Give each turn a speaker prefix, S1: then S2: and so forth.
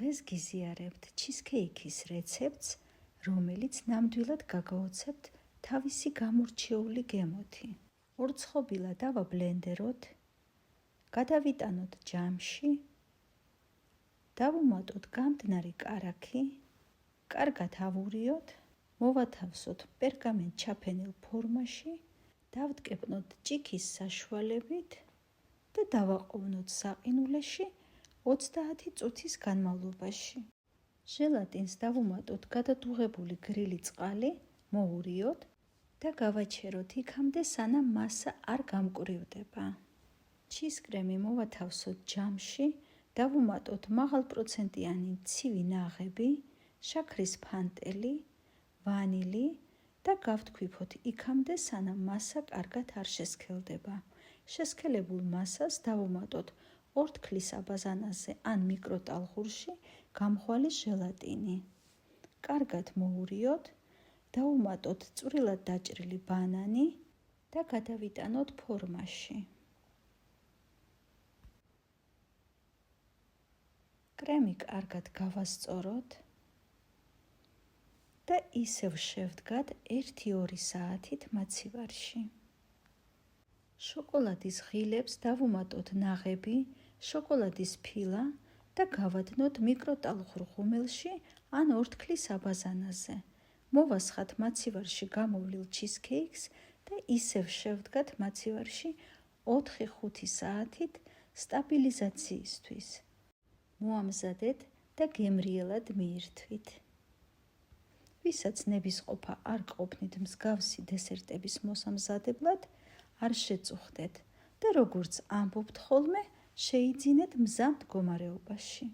S1: დღეს გიზიარებთ ჩიზქეიქის რეცეპტს, რომელიც ნამდვილად გაგაოცებთ თავისი გამორჩეული გემოთი. ორცხობილა დავაბლენდეროთ, გადავიტანოთ ჯამში, დავუმატოთ გამდნარი კარაქი, კარგად ავურიოთ, მოვათავსოთ პერგამენტ ჩაფენილ ფორმაში, დავტკეპნოთ ჭიქის საშუალებით და დავაყოვნოთ საყინულეში 30 წუთის განმავლობაში. ჟელატინს დავუმატოთ გადადუღებული გრილი წყალი, მოვურიოთ და გავაჩეროთ იქამდე, სანამ მასა არ გამკვრივდება. ჩიზკრემი მოვათავსოთ ჯამში, დავუმატოთ მაღალპროცენტიანი ცივი ნაღები, შაქრის ფანტელი, ვანილი და გავთქვიფოთ იქამდე, სანამ მასა კარგად არ შესქელდება. შესქელებულ მასას დავუმატოთ ორთქლის აბაზანაზე ან მიკროტალღურში გამხვალი ჟელატინი. კარგად მოვურიოთ, დავუმატოთ წვრილად დაჭრილი ბანანი და გადავიტანოთ ფორმაში. კრემი კარგად გავასწოროთ და ისევ შევდგათ 1-2 საათით მაცივარში. შოკოლადის ღილებს დავუმატოთ ნაღები, შოკოლადის ფილა და გავადნოთ მიკროტალღურ ღუმელში ან ორთქლის აბაზანაზე. მოვასხათ მაცივარში გამოვლილ ჩიზქეიქს და ისევ შევდგათ მაცივარში 4-5 საათით სტაბილიზაციისთვის. მოამზადეთ და გემრიელად მიირთვით. ვისაც ნებისყოფა არ ყოფნით მსგავსი დესერტების მოსამზადებლად, არ შეწუხდეთ და როგორც ამბობთ ხოლმე, შეიძინეთ მზა მდგომარეობაში.